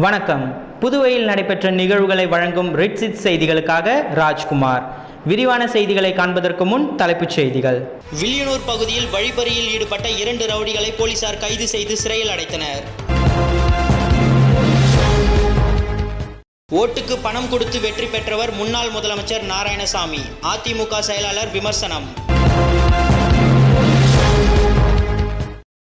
வணக்கம். புதுவையில் நடைபெற்ற நிகழ்வுகளை வழங்கும் ரிட்சிட் செய்திகளுக்காக ராஜ்குமார். விரிவான செய்திகளை காண்பதற்கு முன் தலைப்புச் செய்திகள். வில்லியனூர் பகுதியில் வழிப்பறியில் ஈடுபட்ட 2 ரவுடிகளை போலீசார் கைது செய்து சிறையில் அடைத்தனர். ஓட்டுக்கு பணம் கொடுத்து வெற்றி பெற்றவர் முன்னாள் முதலமைச்சர் நாராயணசாமி. அதிமுக செயலாளர் விமர்சனம்.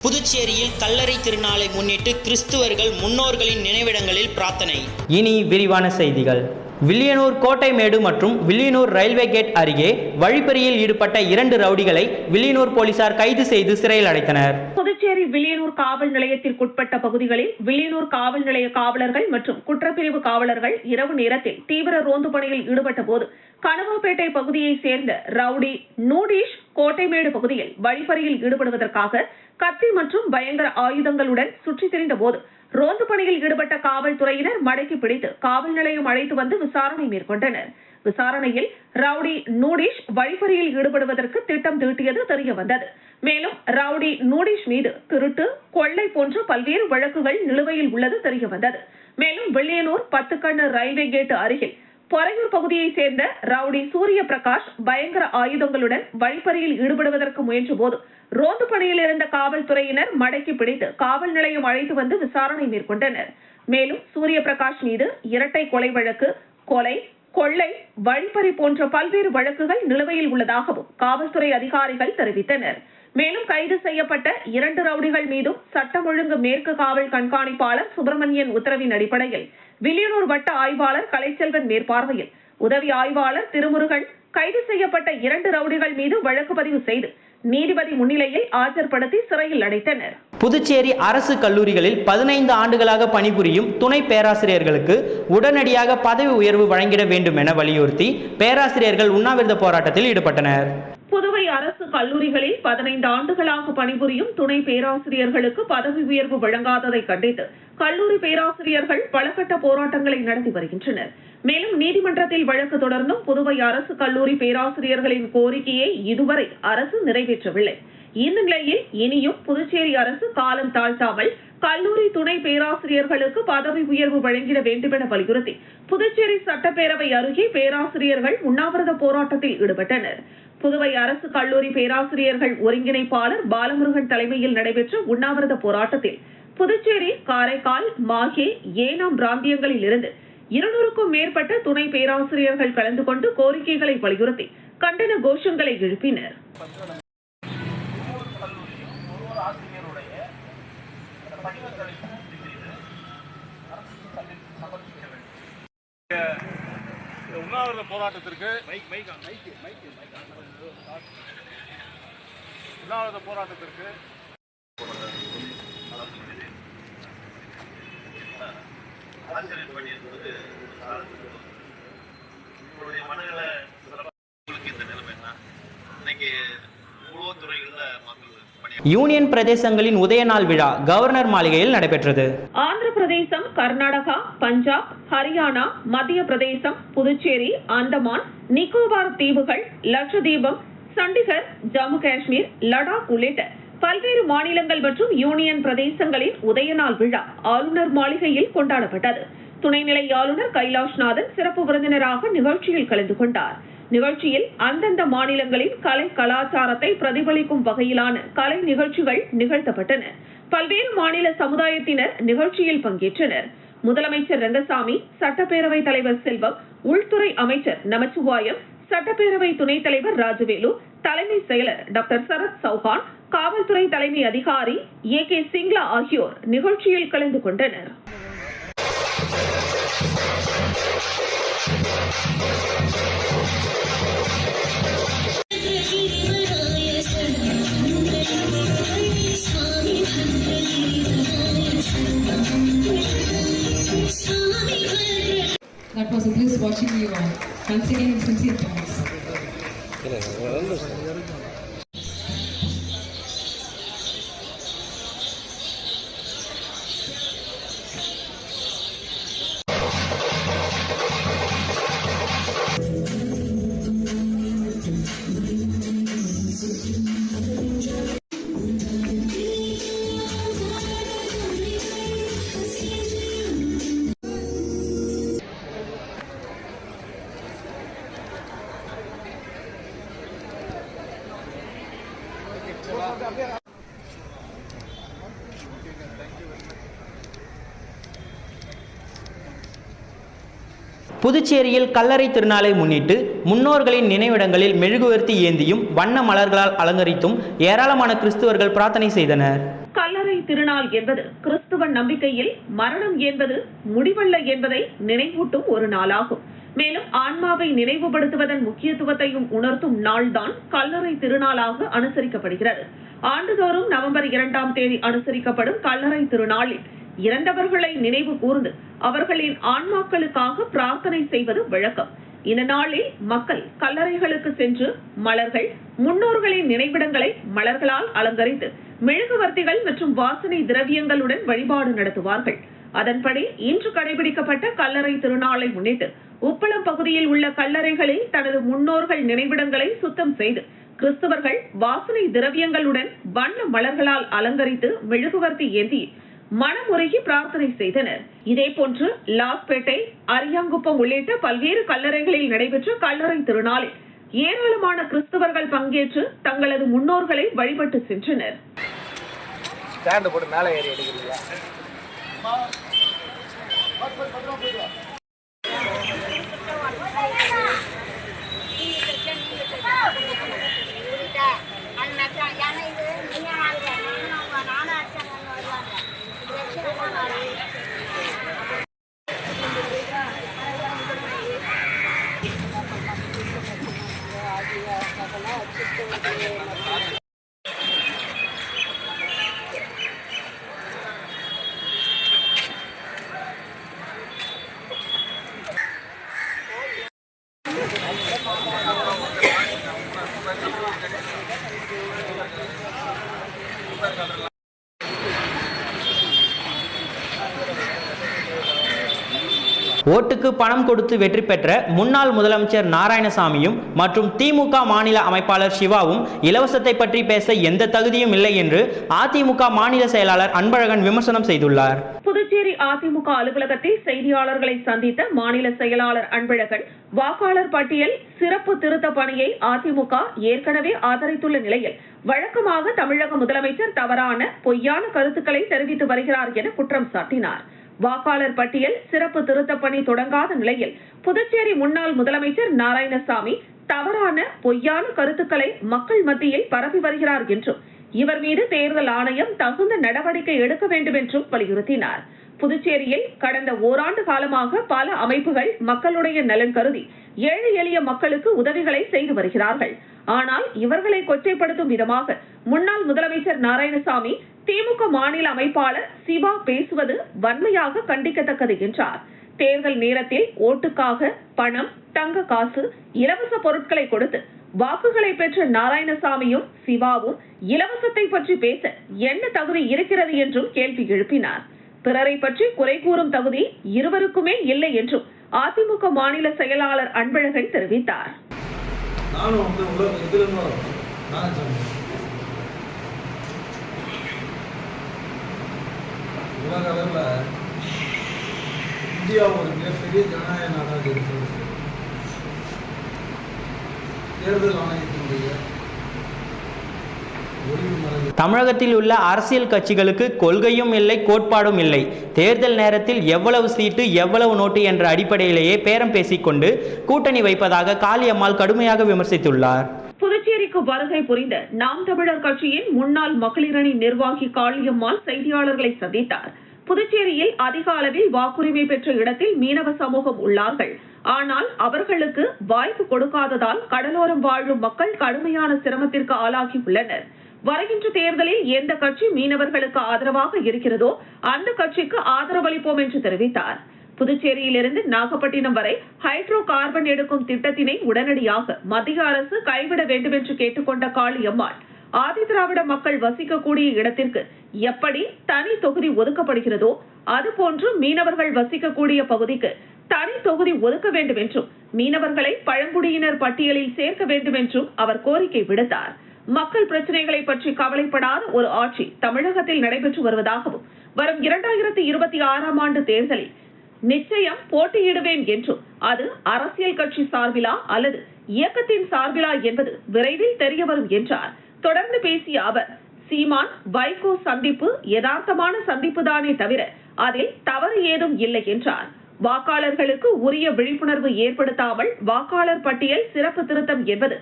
புதுச்சேரியில் கல்லறை திருநாளை முன்னிட்டு கிறிஸ்துவர்கள் முன்னோர்களின் நினைவிடங்களில் பிரார்த்தனை. இனி விரிவான செய்திகள். வில்லியனூர் கோட்டைமேடு மற்றும் வில்லியனூர் ரயில்வே கேட் அருகே வழிப்பறியில் ஈடுபட்ட 2 ரவுடிகளை வில்லியனூர் போலீசார் கைது செய்து சிறையில் அடைத்தனர். புதுச்சேரி வில்லியனூர் காவல் நிலையத்திற்குட்பட்ட பகுதிகளில் வில்லியனூர் காவல் நிலைய காவலர்கள் மற்றும் குற்றப்பிரிவு காவலர்கள் இரவு நேரத்தில் தீவிர ரோந்து பணியில் ஈடுபட்ட போது கனவாப்பேட்டை பகுதியைச் சேர்ந்த ரவுடி நூடிஷ் கோட்டைமேடு பகுதியில் வழிப்பறியில் ஈடுபடுவதற்காக கத்தி மற்றும் பயங்கர ஆயுதங்களுடன் சுற்றித் திரிந்த போது ரோந்து பணியில் ஈடுபட்ட காவல்துறையினர் மடக்கி பிடித்து காவல் நிலையம் அழைத்து வந்து விசாரணை மேற்கொண்டனர். விசாரணையில் ரவுடி நூடிஷ் வழிப்பறியில் ஈடுபடுவதற்கு திட்டம் தீட்டியது தெரியவந்தது. மேலும் ரவுடி நூடிஷ் மீது திருட்டு, கொள்ளை போன்ற பல்வேறு வழக்குகள் நிலுவையில் உள்ளது தெரியவந்தது. மேலும் வில்லியனூர் 10 கண்ணு ரயில்வே கேட் அருகில் பொறையூர் பகுதியைச் சேர்ந்த ரவுடி சூரிய பிரகாஷ் பயங்கர ஆயுதங்களுடன் வழிப்பறியில் ஈடுபடுவதற்கு முயன்ற போது ரோந்து பணியில் இருந்த காவல்துறையினர் மடக்கி பிடித்து காவல் நிலையம் அழைத்து வந்து விசாரணை மேற்கொண்டனர். மேலும் சூரிய பிரகாஷ் மீது இரட்டை கொலை வழக்கு, கொலை, கொள்ளை, வழிப்பறி போன்ற பல்வேறு வழக்குகள் நிலுவையில் உள்ளதாகவும் காவல்துறை அதிகாரிகள் தெரிவித்தனர். மேலும் கைது செய்யப்பட்ட 2 ரவுடிகள் மீதும் சட்டம் ஒழுங்கு மேற்கு காவல் கண்காணிப்பாளர் சுப்பிரமணியன் உத்தரவின் அடிப்படையில் வில்லியனூர் வட்ட ஆய்வாளர் கலைச்செல்வன் மேற்பார்வையில் உதவி ஆய்வாளர் திருமுருகன் கைது செய்யப்பட்ட 2 ரவுடிகள் மீது வழக்கு பதிவு செய்து நீதிபதி முன்னிலையில் ஆஜர்படுத்தி சிறையில் அடைத்தனர். புதுச்சேரி அரசு கல்லூரிகளில் 15 ஆண்டுகளாக பணிபுரியும் துணை பேராசிரியர்களுக்கு உடனடியாக பதவி உயர்வு வழங்கிட வேண்டும் என வலியுறுத்தி பேராசிரியர்கள் உண்ணாவிரத போராட்டத்தில் ஈடுபட்டனர். புதுவை அரசு கல்லூரிகளில் 15 ஆண்டுகளாக பணிபுரியும் துணை பேராசிரியர்களுக்கு பதவி உயர்வு வழங்காததை கண்டித்து கல்லூரி பேராசிரியர்கள் பலகட்ட போராட்டங்களை நடத்தி வருகின்றனர். மேலும் நீதிமன்றத்தில் வழக்கு தொடர்ந்தும் புதுவை அரசு கல்லூரி பேராசிரியர்களின் கோரிக்கையை இதுவரை அரசு நிறைவேற்றவில்லை. இந்த நிலையில் இனியும் புதுச்சேரி அரசு காலம் தாழ்த்தாமல் கல்லூரி துணை பேராசிரியர்களுக்கு பதவி உயர்வு வழங்கிட வேண்டும் என வலியுறுத்தி புதுச்சேரி சட்டப்பேரவை அருகே பேராசிரியர்கள் உண்ணாவிரத போராட்டத்தில் ஈடுபட்டனர். புதுவை அரசு கல்லூரி பேராசிரியர்கள் ஒருங்கிணைப்பாளர் பாலமுருகன் தலைமையில் நடைபெற்ற உண்ணாவிரத போராட்டத்தில் புதுச்சேரி, காரைக்கால், மாஹே, ஏனாம் பிராந்தியங்களில் இருந்து 200க்கும் மேற்பட்ட துணை பேராசிரியர்கள் கலந்து கொண்டு கோரிக்கைகளை வலியுறுத்தி கண்டன கோஷங்களை எழுப்பினர். உண்ணாவிரத போராட்டத்திற்கு யூனியன் பிரதேசங்களின் உதய நாள் விழா கவர்னர் மாளிகையில் நடைபெற்றது. ஆந்திர பிரதேசம், கர்நாடகா, பஞ்சாப், ஹரியானா, மத்திய பிரதேசம், புதுச்சேரி, அந்தமான், நிக்கோபார் தீவுகள், லட்சதீபம், சண்டிகர், ஜம்மு காஷ்மீர், லடாக் உள்ளிட்ட பல்வேறு மாநிலங்கள் மற்றும் யூனியன் பிரதேசங்களின் உதய நாள் விழா ஆளுநர் மாளிகையில் கொண்டாடப்பட்டது. துணைநிலை ஆளுநர் கைலாஷ்நாதன் சிறப்பு விருந்தினராக நிகழ்ச்சியில் கலந்து கொண்டார். நிகழ்ச்சியில் அந்தந்த மாநிலங்களின் கலை கலாச்சாரத்தை பிரதிபலிக்கும் வகையிலான கலை நிகழ்ச்சிகள் நிகழ்த்தப்பட்டன. பல்வேறு மாநில சமுதாயத்தினர் நிகழ்ச்சியில் பங்கேற்றனர். முதலமைச்சர் ரங்கசாமி, சட்டப்பேரவை தலைவர் செல்வம், உள்துறை அமைச்சர் நமச்சிவாயம், சட்டப்பேரவை துணைத் தலைவர் ராஜவேலு, தலைமை செயலர் டாக்டர் சரத் சௌஹான், காவல்துறை தலைமை அதிகாரி AK சிங்லா ஆகியோர் நிகழ்ச்சியில் கலந்து கொண்டனர். That was a bliss watching you all. Once again, sincere thanks. புதுச்சேரியில் கல்லறை திருநாளை முன்னிட்டு முன்னோர்களின் நினைவிடங்களில் மெழுகுவர்த்தி ஏந்தியும் வண்ண மலர்களால் அலங்கரித்தும் ஏராளமான கிறிஸ்துவர்கள் பிரார்த்தனை செய்தனர். கல்லறை திருநாள் என்பது கிறிஸ்துவ நம்பிக்கையில் மரணம் என்பது முடிவல்ல என்பதை நினைவூட்டும் ஒரு நாளாகும். மேலும் ஆன்மாவை நினைவுபடுத்துவதன் முக்கியத்துவத்தையும் உணர்த்தும் நாள்தான் கல்லறை திருநாளாக அனுசரிக்கப்படுகிறது. ஆண்டுதோறும் நவம்பர் 2ஆம் தேதி அனுசரிக்கப்படும் கல்லறை திருநாளில் இறந்தவர்களை நினைவு கூர்ந்து அவர்களின் ஆன்மாக்களுக்காக பிரார்த்தனை செய்வது வழக்கம். இந்த நாளில் மக்கள் கல்லறைகளுக்கு சென்று மலர்கள், முன்னோர்களின் நினைவிடங்களை மலர்களால் அலங்கரித்து மெழுகுவர்த்திகள் மற்றும் வாசனை திரவியங்களுடன் வழிபாடு நடத்துவார்கள். அதன்படி இன்று கடைபிடிக்கப்பட்ட கல்லறை திருநாளை முன்னிட்டு உப்பளம் பகுதியில் உள்ள கல்லறைகளில் தனது முன்னோர்கள் நினைவிடங்களை சுத்தம் செய்து கிறிஸ்தவர்கள் வாசனை திரவியங்களுடன் வண்ண மலர்களால் அலங்கரித்து மெழுகுவர்த்தி ஏந்தி மனமுருகி பிரார்த்தனை செய்தனர். இதேபோன்று லாஸ்பேட்டை, அரியாங்குப்பம் உள்ளிட்ட பல்வேறு கல்லறைகளில் நடைபெற்ற கல்லறை திருநாளில் ஏராளமான கிறிஸ்தவர்கள் பங்கேற்று தங்களது முன்னோர்களை வழிபட்டு சென்றனர். ஓட்டுக்கு பணம் கொடுத்து வெற்றி பெற்ற முன்னாள் முதலமைச்சர் நாராயணசாமியும் மற்றும் திமுக மாநில அமைப்பாளர் சிவாவும் இலவசத்தை பற்றி பேச எந்த தகுதியும் இல்லை என்று அதிமுக மாநில செயலாளர் அன்பழகன் விமர்சனம் செய்துள்ளார். புதுச்சேரி அதிமுக அலுவலகத்தில் செய்தியாளர்களை சந்தித்த மாநில செயலாளர் அன்பழகன், வாக்காளர் பட்டியல் சிறப்பு திருத்த பணியை அதிமுக ஏற்கனவே ஆதரித்துள்ள நிலையில் வழக்கமாக தமிழக முதலமைச்சர் தவறான பொய்யான கருத்துக்களை தெரிவித்து வருகிறார் என குற்றம் சாட்டினார். வாக்காளர் பட்டியல் சிறப்பு திருத்த பணி தொடங்காத நிலையில் புதுச்சேரி முன்னாள் முதலமைச்சர் நாராயணசாமி தவறான பொய்யான கருத்துக்களை மக்கள் மத்தியில் பரப்பி வருகிறார் என்றும் இவர் மீது தேர்தல் ஆணையம் தகுந்த நடவடிக்கை எடுக்க வேண்டும் என்றும் வலியுறுத்தினார். புதுச்சேரியில் கடந்த ஓராண்டு காலமாக பல அமைப்புகள் மக்களுடைய நலன் கருதி ஏழை எளிய மக்களுக்கு உதவிகளை செய்து வருகிறார்கள். ஆனால் இவர்களை கொச்சைப்படுத்தும் விதமாக முன்னாள் முதலமைச்சர் நாராயணசாமி திமுக மாநில அமைப்பாளர் சிவா பேசுவது வன்மையாக கண்டிக்கத்தக்கது என்றார். தேர்தல் நேரத்தில் ஓட்டுக்காக பணம், தங்க காசு, இலவச பொருட்களை கொடுத்து வாக்குகளை பெற்ற நாராயணசாமியும் சிவாவும் இலவசத்தை பற்றி பேச என்ன தகுதி இருக்கிறது என்றும் கேள்வி எழுப்பினார். பிறரை பற்றி குறை கூறும் தகுதி இருவருக்குமே இல்லை என்றும் அதிமுக மாநில செயலாளர் அன்பழகன் தெரிவித்தார். உலக அளவில் இந்தியா ஒரு மிகப்பெரிய ஜனநாயக நாடாக இருக்கிறது. தேர்தல் ஆணையத்தினுடைய தமிழகத்தில் உள்ள அரசியல் கட்சிகளுக்கு கொள்கையும் இல்லை, கோட்பாடும் இல்லை. தேர்தல் நேரத்தில் எவ்வளவு சீட்டு, எவ்வளவு நோட்டு என்ற அடிப்படையிலேயே பேரம் பேசிக்கொண்டு கூட்டணி வைப்பதாக காளியம்மாள் கடுமையாக விமர்சித்துள்ளார். புதுச்சேரிக்கு வருகை புரிந்த நாம் தமிழர் கட்சியின் முன்னாள் மகளிரணி நிர்வாகி காளியம்மாள் செய்தியாளர்களை சந்தித்தார். புதுச்சேரியில் அதிக அளவில் வாக்குரிமை பெற்ற இடத்தில் மீனவ சமூகம் உள்ளார்கள். ஆனால் அவர்களுக்கு வாய்ப்பு கொடுக்காததால் கடலோரம் வாழும் மக்கள் கடுமையான சிரமத்திற்கு ஆளாகி உள்ளனர். வருகின்ற தேர்தலில் எந்த கட்சி மீனவர்களுக்கு ஆதரவாக இருக்கிறதோ அந்த கட்சிக்கு ஆதரவளிப்போம் என்று தெரிவித்தார். புதுச்சேரியிலிருந்து நாகப்பட்டினம் வரை ஹைட்ரோ கார்பன் எடுக்கும் திட்டத்தினை உடனடியாக மத்திய அரசு கைவிட வேண்டும் என்று கேட்டுக்கொண்ட காளியம்மாள், ஆதிதிராவிட மக்கள் வசிக்கக்கூடிய இடத்திற்கு எப்படி தனி தொகுதி ஒதுக்கப்படுகிறதோ அதுபோன்று மீனவர்கள் வசிக்கக்கூடிய பகுதிக்கு தனி தொகுதி ஒதுக்க வேண்டும் என்றும் மீனவர்களை பழங்குடியினர் பட்டியலில் சேர்க்க வேண்டும் என்றும் அவர் கோரிக்கை விடுத்தார். மக்கள் பிரச்சனைகளை பற்றி கவலைப்படாத ஒரு ஆட்சி தமிழகத்தில் நடைபெற்று வருவதாகவும் வரும் 2026ஆம் ஆண்டு தேர்தலில் நிச்சயம் போட்டியிடுவேன் என்றும் அது அரசியல் கட்சி சார்பிலா அல்லது இயக்கத்தின் சார்பிலா என்பது விரைவில் தெரியவரும் என்றார். தொடர்ந்து பேசிய அவர், சீமான் வைகோ சந்திப்பு யதார்த்தமான சந்திப்பு தானே தவிர அதில் தவறு ஏதும் இல்லை என்றார். வாக்காளர்களுக்கு உரிய விழிப்புணர்வு ஏற்படுத்தாமல் வாக்காளர் பட்டியல் சிறப்பு திருத்தம் என்பது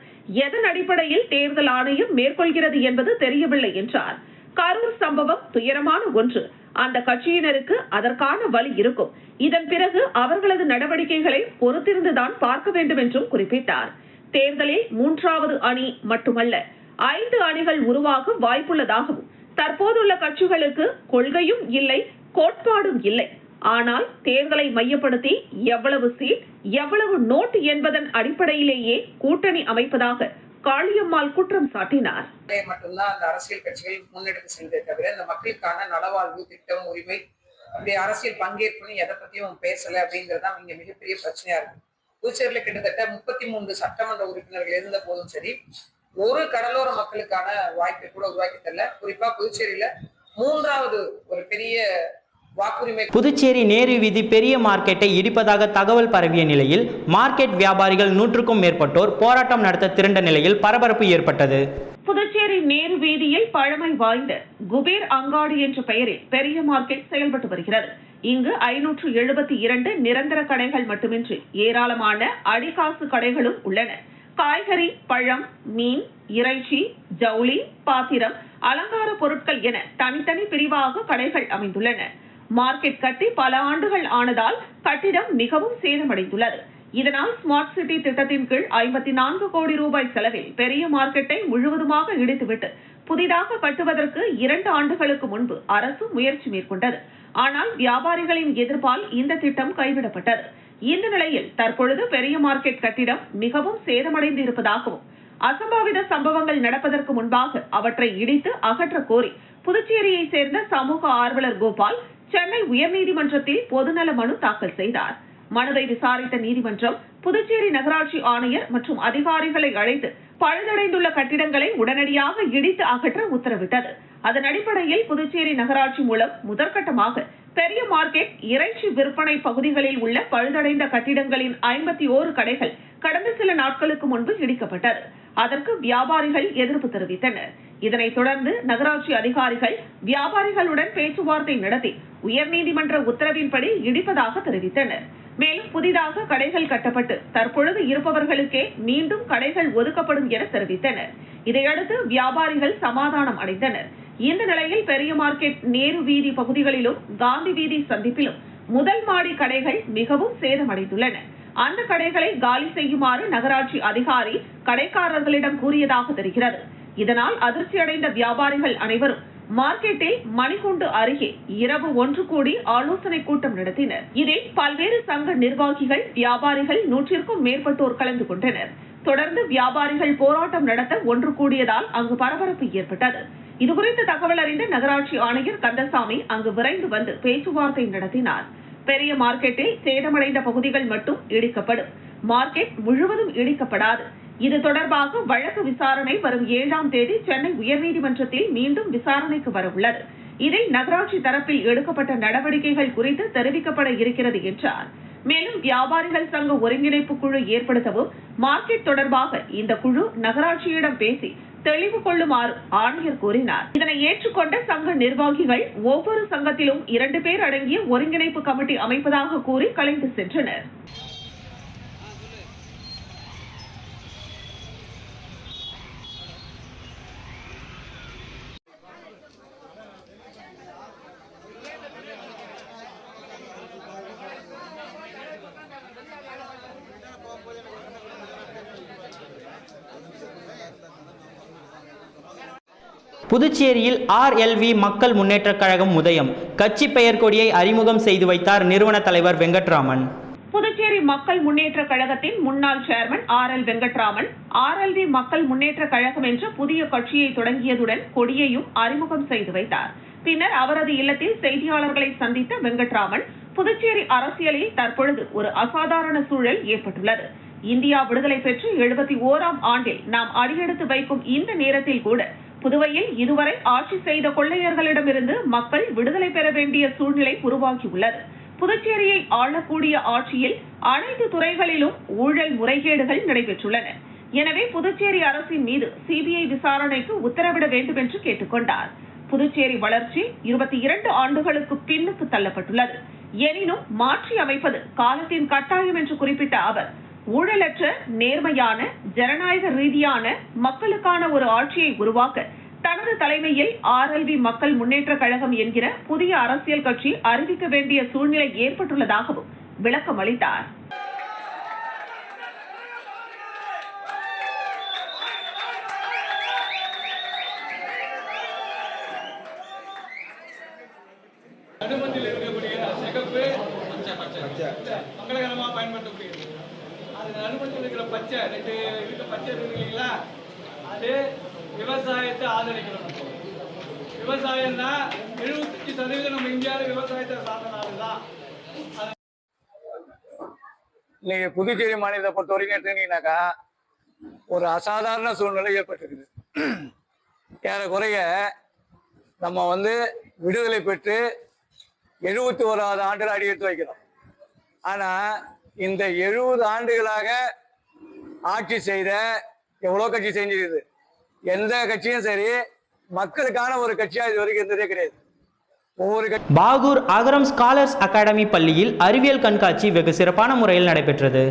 எதன் அடிப்படையில் தேர்தல் ஆணையம் மேற்கொள்கிறது என்பது தெரியவில்லை என்றார். கரூர் சம்பவம் துயரமான ஒன்று. அந்த கட்சியினருக்கு அதற்கான வழி இருக்கும். இதன் பிறகு அவர்களது நடவடிக்கைகளை பொறுத்திருந்துதான் பார்க்க வேண்டும் என்றும் குறிப்பிட்டார். தேர்தலில் 3வது அணி மட்டுமல்ல 5 அணிகள் உருவாக வாய்ப்புள்ளதாகவும், தற்போதுள்ள கட்சிகளுக்கு கொள்கையும் இல்லை, கோட்பாடும் இல்லை. ஆனால் தேர்தலை மையப்படுத்தி எவ்வளவு சீட், எவ்வளவு நோட்டு என்பதன் அடிப்படையிலேயே கூட்டணி அமைப்பதாக காளியம்மாள் குற்றம் சாட்டினார். மட்டும்தான் அந்த அரசியல் கட்சிகள் முன்னெடுத்து சென்றதை தவிர இந்த மக்களுக்கான நலவாழ்வு திட்டம், உரிமை, அப்படி அரசியல் பங்கேற்புன்னு எதை பத்தியும் பேசல அப்படிங்கறதுதான் இங்க மிகப்பெரிய பிரச்சனையா இருக்கு. புதுச்சேரியில கிட்டத்தட்ட 33 சட்டமன்ற உறுப்பினர்கள் இருந்த போதும் சரி, ஒரு கடலோர மக்களுக்கான வாய்ப்பை கூட உருவாக்கி தரல. குறிப்பா புதுச்சேரியில 3வது ஒரு பெரிய வாக்குரிமை. புதுச்சேரி நேரு வீதி பெரிய மார்க்கெட்டை இடிப்பதாக தகவல் பரவிய நிலையில் மார்க்கெட் வியாபாரிகள் 100க்கும் மேற்பட்டோர் போராட்டம் நடத்த திரண்ட நிலையில் பரபரப்பு ஏற்பட்டது. புதுச்சேரி நேரு வீதியில் பழமை வாய்ந்த குபேர் அங்காடி என்ற பெயரில் பெரிய மார்க்கெட் செயல்பட்டு வருகிறது. இங்கு 572 நிரந்தர கடைகள் மட்டுமின்றி ஏராளமான அடிகாசு கடைகளும் உள்ளன. காய்கறி, பழம், மீன், இறைச்சி, ஜவுளி, பாத்திரம், அலங்கார பொருட்கள் என தனித்தனி பிரிவாக கடைகள் அமைந்துள்ளன. மார்க்கெட் கட்டி பல ஆண்டுகள் ஆனதால் கட்டிடம் மிகவும் சேதமடைந்துள்ளது. இதனால் ஸ்மார்ட் சிட்டி திட்டத்தின் கீழ் 54 கோடி ரூபாய் செலவில் பெரிய மார்க்கெட்டை முழுவதுமாக இடித்துவிட்டு புதிதாக கட்டுவதற்கு 2 ஆண்டுகளுக்கு முன்பு அரசு முயற்சி மேற்கொண்டது. ஆனால் வியாபாரிகளின் எதிர்ப்பால் இந்த திட்டம் கைவிடப்பட்டது. இந்த நிலையில் தற்பொழுது பெரிய மார்க்கெட் கட்டிடம் மிகவும் சேதமடைந்து இருப்பதாகவும், அசம்பாவித சம்பவங்கள் நடப்பதற்கு முன்பாக அவற்றை இடித்து அகற்ற கோரி புதுச்சேரியை சேர்ந்த சமூக ஆர்வலர் கோபால் சென்னை உயர்நீதிமன்றத்தில் பொதுநல மனு தாக்கல் செய்தார். மனுவை விசாரித்த நீதிமன்றம் புதுச்சேரி நகராட்சி ஆணையர் மற்றும் அதிகாரிகளை அழைத்து பழுதடைந்துள்ள கட்டிடங்களை உடனடியாக இடித்து அகற்ற உத்தரவிட்டது. அதன் அடிப்படையில் புதுச்சேரி நகராட்சி மூலம் முதற்கட்டமாக பெரிய மார்க்கெட், இறைச்சி விற்பனை பகுதிகளில் உள்ள பழுதடைந்த கட்டிடங்களின் 51 கடைகள் கடந்த சில நாட்களுக்கு முன்பு இடிக்கப்பட்டது. அதற்கு வியாபாரிகள் எதிர்ப்பு தெரிவித்தனர். இதனைத் தொடர்ந்து நகராட்சி அதிகாரிகள் வியாபாரிகளுடன் பேச்சுவார்த்தை நடத்தி உயர்நீதிமன்ற உத்தரவின்படி இடிப்பதாக தெரிவித்தனர். மேலும் புதிதாக கடைகள் கட்டப்பட்டு தற்பொழுது இருப்பவர்களுக்கே மீண்டும் கடைகள் ஒதுக்கப்படும் என தெரிவித்தனர். இதையடுத்து வியாபாரிகள் சமாதானம் அடைந்தனர். இந்த நிலையில் பெரிய மார்க்கெட், நேரு வீதி பகுதிகளிலும் காந்தி வீதி சந்திப்பிலும் முதல் மாடி கடைகள் மிகவும் சேதமடைந்துள்ளன. அந்த கடைகளை காலி செய்யுமாறு நகராட்சி அதிகாரி கடைக்காரர்களிடம் கூறியதாக தெரிகிறது. இதனால் அதிர்ச்சியடைந்த வியாபாரிகள் அனைவரும் மார்க்கெட்டில் மணிகுண்டு அருகே இரவு ஒன்று கூடி ஆலோசனை கூட்டம் நடத்தினர். இதில் பல்வேறு சங்க நிர்வாகிகள், வியாபாரிகள் 100க்கும் மேற்பட்டோர் கலந்து கொண்டனர். தொடர்ந்து வியாபாரிகள் போராட்டம் நடத்த ஒன்று கூடியதால் அங்கு பரபரப்பு ஏற்பட்டது. இதுகுறித்து தகவல் அறிந்த நகராட்சி ஆணையர் கந்தசாமி அங்கு விரைந்து வந்து பேச்சுவார்த்தை நடத்தினார். பெரிய மார்க்கெட்டில் சேதமடைந்த பகுதிகள் மட்டும் இடிக்கப்படும், மார்க்கெட் முழுவதும் இடிக்கப்படாது. இது தொடர்பாக வழக்கு விசாரணை வரும் 7ஆம் தேதி சென்னை உயர்நீதிமன்றத்தில் மீண்டும் விசாரணைக்கு வரவுள்ளது. இதில் நகராட்சி தரப்பில் எடுக்கப்பட்ட நடவடிக்கைகள் குறித்து தெரிவிக்கப்பட இருக்கிறது என்றார். மேலும் வியாபாரிகள் சங்க ஒருங்கிணைப்பு குழு ஏற்படுத்தவும், மார்க்கெட் தொடர்பாக இந்த குழு நகராட்சியிடம் பேசி தெளிவு கொள்ளுமாறு ஆணையர் கூறினார். இதனை ஏற்றுக்கொண்ட சங்க நிர்வாகிகள் ஒவ்வொரு சங்கத்திலும் 2 பேர் அடங்கிய ஒருங்கிணைப்பு கமிட்டி அமைப்பதாக கூறி கலைந்து சென்றனர். புதுச்சேரியில் RLV மக்கள் முன்னேற்றக் கழகம் உதயம் கட்சி பெயர் கொடியை அறிமுகம் செய்து வைத்தார் நிறுவன தலைவர் வெங்கட்ராமன். புதுச்சேரி மக்கள் முன்னேற்ற கழகத்தின் முன்னாள் சேர்மன் RL வெங்கட்ராமன் RLV மக்கள் முன்னேற்ற கழகம் என்ற புதிய கட்சியை தொடங்கியதுடன் கொடியையும் அறிமுகம் செய்து வைத்தார். பின்னர் அவரது இல்லத்தில் செய்தியாளர்களை சந்தித்த வெங்கட்ராமன், புதுச்சேரி அரசியலில் தற்பொழுது ஒரு அசாதாரண சூழல் ஏற்பட்டுள்ளது. இந்தியா விடுதலை பெற்று 71ஆம் ஆண்டில் நாம் அடியெடுத்து வைக்கும் இந்த நேரத்தில் கூட புதுவையில் இதுவரை ஆட்சி செய்த கொள்ளையர்களிடமிருந்து மக்கள் விடுதலை பெற வேண்டிய சூழ்நிலை உருவாகியுள்ளது. புதுச்சேரியை ஆளக்கூடிய ஆட்சியில் அனைத்து துறைகளிலும் ஊழல் முறைகேடுகள் நடைபெற்றுள்ளன. எனவே புதுச்சேரி அரசின் மீது சிபிஐ விசாரணைக்கு உத்தரவிட வேண்டும் என்று கேட்டுக்கொண்டார். புதுச்சேரி வளர்ச்சி 22 ஆண்டுகளுக்கு பின்னுக்கு தள்ளப்பட்டுள்ளது. எனினும் மாற்றி அமைப்பது காலத்தின் கட்டாயம் என்று குறிப்பிட்ட அவர், ஊழலற்ற, நேர்மையான, ஜனநாயக ரீதியான மக்களுக்கான ஒரு ஆட்சியை உருவாக்க தனது தலைமையில் RLV மக்கள் முன்னேற்ற கழகம் என்கிற புதிய அரசியல் கட்சி அறிவிக்க வேண்டிய சூழ்நிலை ஏற்பட்டுள்ளதாகவும் விளக்கம் அளித்தார். நடுமத்தில் இருக்கக்கூடிய சிகப்பு மங்களகரமாக பயன்படுத்தக்கூடியது. அது நடுமத்தில் இருக்கிற பச்சை ரெண்டு இருக்க பச்சை இருக்கு இல்லைங்களா, அது விவசாயத்தை ஆதரிக்கிறோம். விவசாயம் தான் 75% நம்ம இந்தியாவில் விவசாயத்தை சார்ந்த நாடு தான். இன்னைக்கு புதுச்சேரி மாநிலத்தை பொறுத்த வரைக்கும் எடுத்துக்கிட்டீங்கன்னாக்கா ஒரு அசாதாரண சூழ்நிலை ஏற்பட்டிருக்குது. ஏறக்குறைய நம்ம விடுதலை பெற்று 71வது ஆண்டில் அடி எடுத்து வைக்கிறோம். ஆனா இந்த 70 ஆண்டுகளாக ஆட்சி செய்த எவ்வளோ கட்சி செஞ்சிருக்குது. எந்த கட்சியும் சரி மக்களுக்கான ஒரு கட்சியா இது வரைக்கும் இருந்ததே கிடையாது. ஒவ்வொரு பாகூர் அகரம் ஸ்காலர்ஸ் அகாடமி பள்ளியில் அறிவியல் கண்காட்சி வெகு சிறப்பான முறையில் நடைபெற்றது.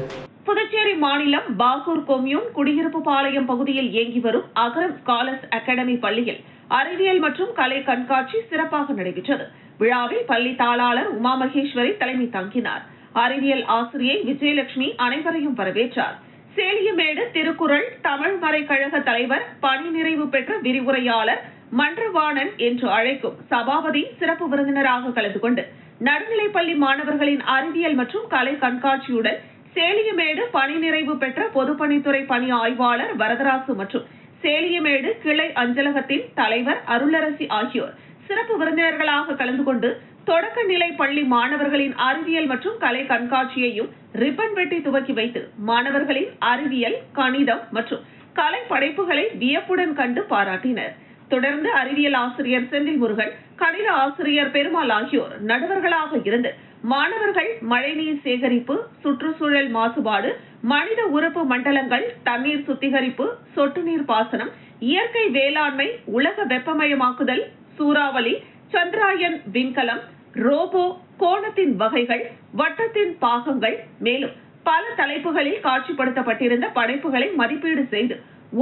புதுச்சேரி மாநிலம் பாகூர் கொம்யூன் குடியிருப்பு பாளையம் பகுதியில் இயங்கி வரும் அகரம் ஸ்காலர்ஸ் அகாடமி பள்ளியில் அறிவியல் மற்றும் கலை கண்காட்சி சிறப்பாக நடைபெற்றது. விழாவில் பள்ளி தாளாளர் உமா மகேஸ்வரி தலைமை தாங்கினார். அறிவியல் ஆசிரியை விஜயலட்சுமி அனைவரையும் வரவேற்றார். சேலியமேடு திருக்குறள் தமிழ் மறை கழக தலைவர், பணி நிறைவு பெற்ற விரிவுரையாளர் மன்றவாணன் என்று அழைக்கும் சபாபதி சிறப்பு விருந்தினராக கலந்து கொண்டு நடுநிலைப்பள்ளி மாணவர்களின் அறிவியல் மற்றும் கலை கண்காட்சியுடன் சேலியமேடு பணி நிறைவு பெற்ற பொதுப்பணித்துறை பணி ஆய்வாளர் வரதராசு மற்றும் சேலியமேடு கிளை அஞ்சலகத்தின் தலைவர் அருளரசி ஆகியோர் சிறப்பு விருந்தினர்களாக கலந்து கொண்டு தொடக்க நிலை பள்ளி மாணவர்களின் அறிவியல் மற்றும் கலை கண்காட்சியையும் ரிப்பன் வெட்டி துவக்கி வைத்து மாணவர்களின் அறிவியல், கணிதம் மற்றும் கலை படைப்புகளை வியப்புடன் கண்டு பாராட்டினர். தொடர்ந்து அறிவியல் ஆசிரியர் செந்தில் முருகன், கணித ஆசிரியர் பெருமாள் ஆகியோர் நடுவர்களாக இருந்து மாணவர்கள் மழைநீர் சேகரிப்பு, சுற்றுச்சூழல் மாசுபாடு, மனித உறுப்பு மண்டலங்கள், தண்ணீர் சுத்திகரிப்பு, சொட்டு நீர் பாசனம், இயற்கை வேளாண்மை, உலக வெப்பமயமாக்குதல், சூறாவளி, சந்திராயன் விண்கலம், ரோபோ, கோணத்தின் வகைகள், வட்டத்தின் பாகங்கள், மேலும் பல தலைப்புகளில் காட்சிப்படுத்தப்பட்டிருந்த படைப்புகளை மதிப்பீடு செய்து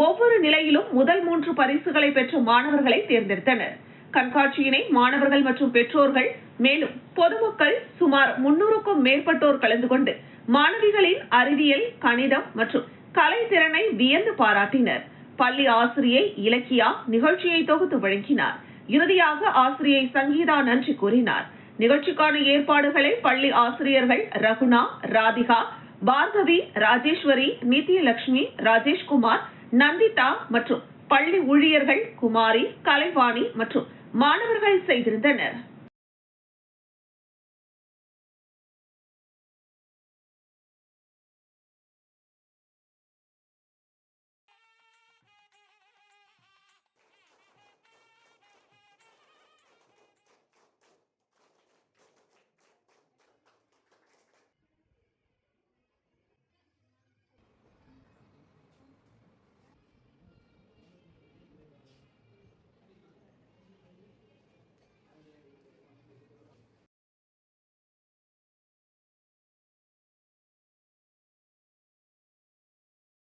ஒவ்வொரு நிலையிலும் முதல் 3 பரிசுகளை பெற்ற மாணவர்களை தேர்ந்தெடுத்தனர். கண்காட்சியினை மாணவர்கள் மற்றும் பெற்றோர்கள் மேலும் பொதுமக்கள் சுமார் 300க்கும் மேற்பட்டோர் கலந்து கொண்டு மாணவிகளின் அறிவியல், கணிதம் மற்றும் கலை திறனை வியந்து பாராட்டினர். பள்ளி ஆசிரியை இலக்கியா நிகழ்ச்சியை தொகுத்து வழங்கினார். இறுதியாக ஆசிரியை சங்கீதா நன்றி கூறினார். நிகழ்ச்சிக்கான ஏற்பாடுகளை பள்ளி ஆசிரியர்கள் ரகுணா, ராதிகா, பார்கவி, ராஜேஸ்வரி, நித்யலட்சுமி, ராஜேஷ்குமார், நந்திதா மற்றும் பள்ளி ஊழியர்கள் குமாரி, கலைவாணி மற்றும் மாணவர்கள் செய்திருந்தனர்.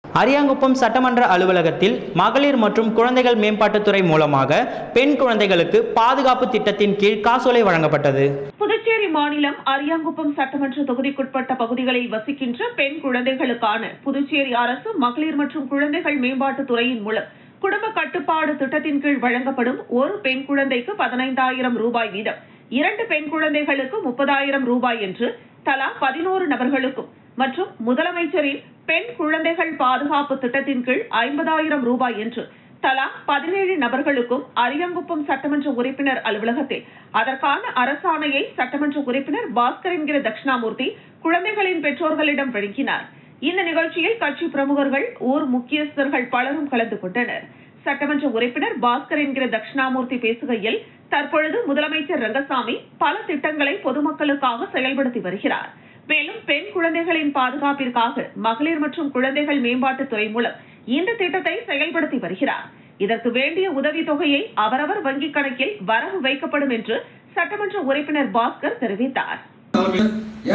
அரியாங்குப்பம் சட்டமன்ற அலுவலகத்தில் மகளிர் மற்றும் குழந்தைகள் மேம்பாட்டுத்துறை மூலமாக பெண் குழந்தைகளுக்கு பாதுகாப்பு திட்டத்தின் கீழ் காசோலை வழங்கப்பட்டது. புதுச்சேரி மாநிலம் அரியாங்குப்பம் சட்டமன்ற தொகுதிக்குட்பட்ட பகுதிகளில் வசிக்கின்ற பெண் குழந்தைகளுக்கான புதுச்சேரி அரசு மகளிர் மற்றும் குழந்தைகள் மேம்பாட்டுத்துறையின் மூலம் குடும்ப கட்டுப்பாடு திட்டத்தின் கீழ் வழங்கப்படும் ஒரு பெண் குழந்தைக்கு 15,000 ரூபாய் வீதம், 2 பெண் குழந்தைகளுக்கு 30,000 ரூபாய் என்று தலா 11 நபர்களுக்கும் மற்றும் முதலமைச்சரின் பெண் குழந்தைகள் பாதுகாப்பு திட்டத்தின் கீழ் 50,000 ரூபாய் என்று தலா 17 நபர்களுக்கும் அரியாங்குப்பம் சட்டமன்ற உறுப்பினர் அலுவலகத்தில் அதற்கான அரசாணையை சட்டமன்ற உறுப்பினர் பாஸ்கர் என்கிற தட்சிணாமூர்த்தி குழந்தைகளின் பெற்றோர்களிடம் வழங்கினார். இந்த நிகழ்ச்சியில் கட்சி பிரமுகர்கள், ஊர் முக்கியஸ்தர்கள் பலரும் கலந்து கொண்டனர். சட்டமன்ற உறுப்பினர் பாஸ்கர் என்கிற தட்சிணாமூர்த்தி பேசுகையில், தற்பொழுது முதலமைச்சர் ரங்கசாமி பல திட்டங்களை பொதுமக்களுக்காக செயல்படுத்தி வருகிறார். மேலும் பெண் குழந்தைகளின் பாதுகாப்பிற்காக மகளிர் மற்றும் குழந்தைகள் மேம்பாட்டுத் துறை மூலம் இந்த திட்டத்தை செயல்படுத்தி வருகிறார். இதற்கு வேண்டிய உதவித்தொகையை அவரவர் வங்கிக் கணக்கில் வரவு வைக்கப்படும் என்று சட்டமன்ற உறுப்பினர் பாஸ்கர் தெரிவித்தார்.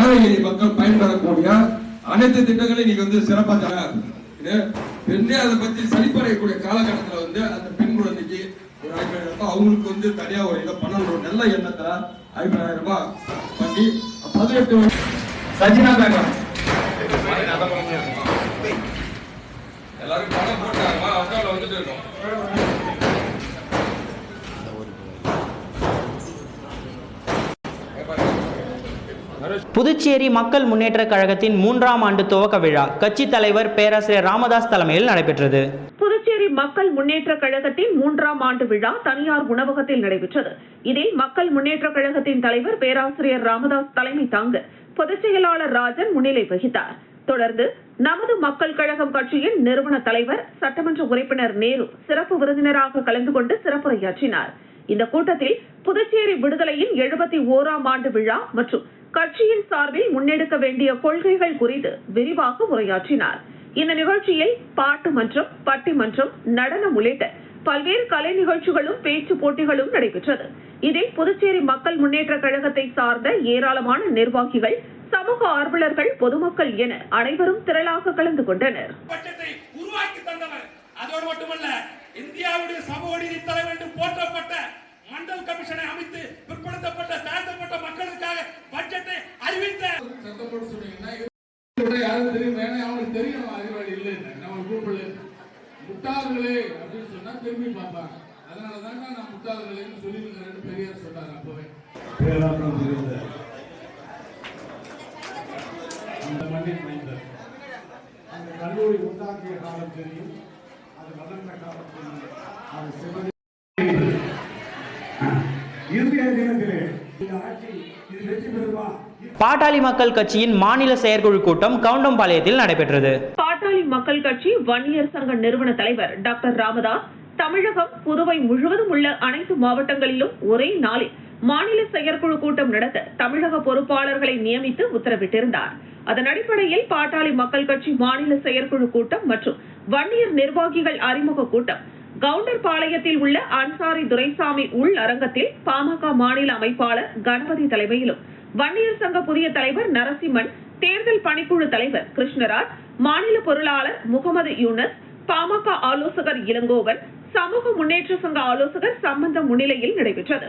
ஏழை எளிய மக்கள் பயன்பெறக்கூடிய அனைத்து திட்டங்களையும் நீங்க சிறப்பாக பெண்ணே அதை பத்தி சளிப்படையக்கூடிய காலகட்டத்தில் அந்த பெண் குழந்தைக்கு ஒரு 50,000 ரூபாய் அவங்களுக்கு தனியா ஒரு இதை பண்ணணும் நல்ல எண்ணத்துல 50,000 ரூபாய் பண்ணி 18 சஜினா பேங்க் எல்லாரும் பணம் போட்டாங்க அக்கௌண்ட்ல வந்துட்டு இருக்கோம். புதுச்சேரி மக்கள் முன்னேற்றக் கழகத்தின் 3ஆம் ஆண்டு துவக்க விழா கட்சி தலைவர் பேராசிரியர் ராமதாஸ் தலைமையில் நடைபெற்றது. புதுச்சேரி மக்கள் முன்னேற்றக் கழகத்தின் 3ஆம் ஆண்டு விழா தனியார் உணவகத்தில் நடைபெற்றது. இதில் மக்கள் முன்னேற்றக் கழகத்தின் தலைவர் பேராசிரியர் ராமதாஸ் தலைமை தாங்க பொதுச் செயலாளர் ராஜன் முன்னிலை வகித்தார். தொடர்ந்து நமது மக்கள் கழகம் கட்சியின் நிறுவன தலைவர் சட்டமன்ற உறுப்பினர் நேரு சிறப்பு விருந்தினராக கலந்து கொண்டு சிறப்புரையாற்றினார். இந்த கூட்டத்தில் புதுச்சேரி விடுதலையின் 71ஆம் ஆண்டு விழா மற்றும் கட்சியின் சார்பில் முன்னெடுக்க வேண்டிய கொள்கைகள் குறித்து விரிவாக உரையாற்றினார். இந்த நிகழ்ச்சியில் பாட்டு மன்றம், பட்டிமன்றம், நடனம் உள்ளிட்ட பல்வேறு கலை நிகழ்ச்சிகளும் பேச்சு போட்டிகளும் நடைபெற்றது. இதில் புதுச்சேரி மக்கள் முன்னேற்ற கழகத்தை சார்ந்த ஏராளமான நிர்வாகிகள், சமூக ஆர்வலர்கள், பொதுமக்கள் என அனைவரும் திரளாக கலந்து கொண்டனர். உருவாக்கி தந்தவர் அதோடு மட்டுமல்ல, இந்தியாவுடைய சமூக நீதி தலைவர் என்று போற்றப்பட்ட மண்டல் கமிஷனை அமைத்து பிற்படுத்தப்பட்ட தாழ்த்தப்பட்ட மக்களுக்காக பட்ஜெட்டை அறிவித்த யாரும் தெரியும் அவங்களுக்கு தெரியும் அறிவாளி இல்லை நம்ம கூப்பிடல முட்டாள்களே அப்படின்னு சொன்னா திரும்பி பார்ப்பாங்க. அதனாலதான் நான் முட்டாள்களே சொல்லியிருக்கிறேன்னு பெரியார் சொன்னாங்க. அப்பவே அந்த மண்ணின் மைந்தர் அந்த கல்லூரி உண்டாக்கிய காலம் தெரியும், அது வளர்ந்த காலம் தெரியும், அது சிவனே இறுதிய தினத்திலே இந்த ஆட்சி இது வெற்றி பெறுமா? பாட்டாளி மக்கள் கட்சியின் மாநில செயற்குழு கூட்டம் கவுண்டம்பாளையத்தில் நடைபெற்றது. பாட்டாளி மக்கள் கட்சி வன்னியர் சங்க நிறுவன தலைவர் டாக்டர் ராமதாஸ் தமிழகம், புதுவை முழுவதும் உள்ள அனைத்து மாவட்டங்களிலும் ஒரே நாளில் மாநில செயற்குழு கூட்டம் நடத்த தமிழக பொறுப்பாளர்களை நியமித்து உத்தரவிட்டிருந்தார். அதன் அடிப்படையில் பாட்டாளி மக்கள் கட்சி மாநில செயற்குழு கூட்டம் மற்றும் வன்னியர் நிர்வாகிகள் அறிமுக கூட்டம் கவுண்டர்பாளையத்தில் உள்ள அன்சாரி துரைசாமி உள் அரங்கத்தில் பாமக மாநில அமைப்பாளர் கணபதி தலைமையிலும், வன்னியர் சங்க புதிய தலைவர் நரசிம்மன், தேர்தல் பணிக்குழு தலைவர் கிருஷ்ணராஜ், மாநில பொருளாளர் முகமது யூனஸ், பாமக ஆலோசகர் இளங்கோவன், சமூக முன்னேற்ற சங்க ஆலோசகர் சம்பந்தம் முன்னிலையில் நடைபெற்றது.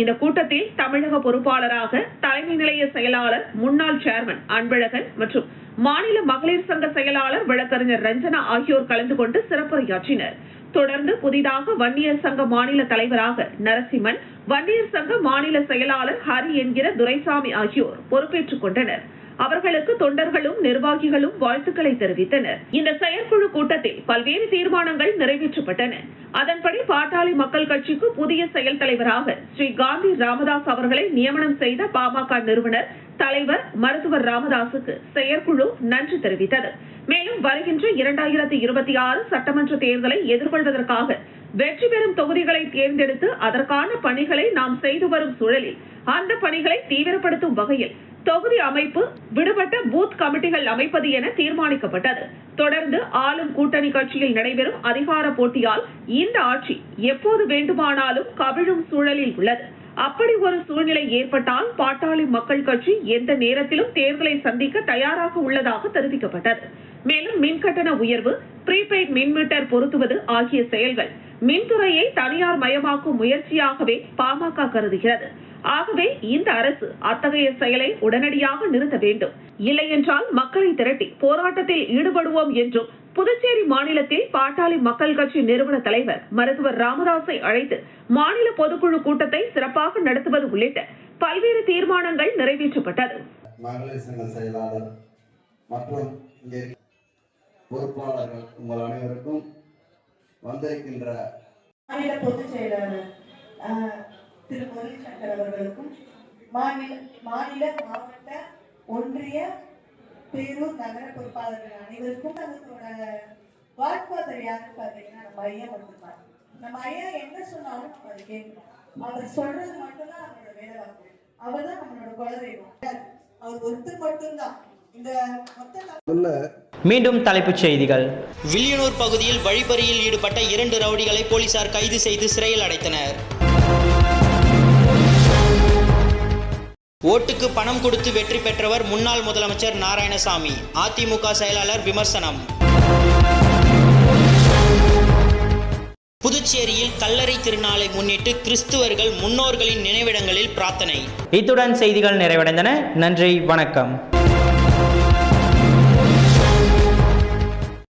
இந்த கூட்டத்தில் தமிழக பொறுப்பாளராக தலைமை நிலைய செயலாளர் முன்னாள் சேர்மன் அன்பழகன் மற்றும் மாநில மகளிர் சங்க செயலாளர் வழக்கறிஞர் ரஞ்சனா ஆகியோர் கலந்து கொண்டு சிறப்புரையாற்றினர். தொடர்ந்து புதிதாக வன்னியர் சங்க மாநில தலைவராக நரசிம்மன், வன்னியர் சங்க மாநில செயலாளர் ஹரி என்கிற துரைசாமி ஆகியோர் பொறுப்பேற்றுக் கொண்டனர். அவர்களுக்கு தொண்டர்களும் நிர்வாகிகளும் வாழ்த்துக்களை தெரிவித்தனர். இந்த செயற்குழு கூட்டத்தில் பல்வேறு தீர்மானங்கள் நிறைவேற்றப்பட்டன. அதன்படி பாட்டாளி மக்கள் கட்சிக்கு புதிய செயல் தலைவராக ஸ்ரீ காந்தி ராமதாஸ் அவர்களை நியமனம் செய்த பாமக நிறுவனர் தலைவர் மருத்துவர் ராமதாசுக்கு செயற்குழு நன்றி தெரிவித்தது. மேலும் வருகின்ற 2026 சட்டமன்ற தேர்தலை எதிர்கொள்வதற்காக வெற்றி பெறும் தொகுதிகளை தேர்ந்தெடுத்து அதற்கான பணிகளை நாம் செய்து வரும் சூழலில் அந்த பணிகளை தீவிரப்படுத்தும் வகையில் தொகுதி அமைப்பு, விடுபட்ட பூத் கமிட்டிகள் அமைப்பது என தீர்மானிக்கப்பட்டது. தொடர்ந்து ஆளும் கூட்டணி கட்சியில் நடைபெறும் அதிகார போட்டியால் இந்த ஆட்சி எப்போது வேண்டுமானாலும் கவிழும் சூழலில் உள்ளது. அப்படி ஒரு சூழ்நிலை ஏற்பட்டால் பாட்டாளி மக்கள் கட்சி எந்த நேரத்திலும் தேர்தலை சந்திக்க தயாராக உள்ளதாக தெரிவிக்கப்பட்டது. மேலும் மின்கட்டண உயர்வு, ப்ரீபெய்ட் மின்மீட்டர் பொருத்துவது ஆகிய செயல்கள் மின்துறையை தனியார் மயமாக்கும் முயற்சியாகவே பாமக கருதுகிறது. ஆகவே இந்த அரசு அத்தகைய செயலை உடனடியாக நிறுத்த வேண்டும். இல்லையென்றால் மக்களை திரட்டி போராட்டத்தில் ஈடுபடுவோம் என்றும் புதுச்சேரி மாநிலத்தில் பாட்டாளி மக்கள் கட்சி நிறுவன தலைவர் மருத்துவர் ராமதாஸை அழைத்து மாநில பொதுக்குழு கூட்டத்தை சிறப்பாக நடத்துவது உள்ளிட்ட பல்வேறு தீர்மானங்கள் நிறைவேற்றப்பட்டது. மகளிர் சங்க செயலாளர் மற்றும் பொறுப்பாளர்கள் உங்கள் அனைவருக்கும் வந்திருக்கின்ற மாநில பொதுச் செயலாளர் திரு முரளிசங்கர் அவர்களுக்கும், மாநில மாவட்ட ஒன்றிய பேரூர் நகர பொறுப்பாளர்கள் அனைவருக்கும், அதோட வாட்பாதர் யாருன்னு பார்த்தீங்கன்னா நம்ம ஐயா மட்டும்தான். நம்ம ஐயா என்ன சொன்னாலும் நம்ம அதை கேட்கணும். அவர் சொல்றது மட்டும்தான் நம்மளோட வேலை வாக்கு. அவர் தான் நம்மளோட குலதெய்வம். அவர் ஒருத்தர் மட்டும்தான் இந்த மொத்த மீண்டும் தலைப்புச் செய்திகள். வில்லியனூர் பகுதியில் வழிப்பறியில் ஈடுபட்ட 2 ரவுடிகளை போலீசார் கைது செய்து சிறையில் அடைத்தனர். ஓட்டுக்கு பணம் கொடுத்து வெற்றி பெற்றவர் முன்னாள் முதலமைச்சர் நாராயணசாமி. அதிமுக செயலாளர் விமர்சனம். புதுச்சேரியில் கல்லறை திருநாளை முன்னிட்டு கிறிஸ்துவர்கள் முன்னோர்களின் நினைவிடங்களில் பிரார்த்தனை. இத்துடன் செய்திகள் நிறைவடைந்தன. நன்றி, வணக்கம்.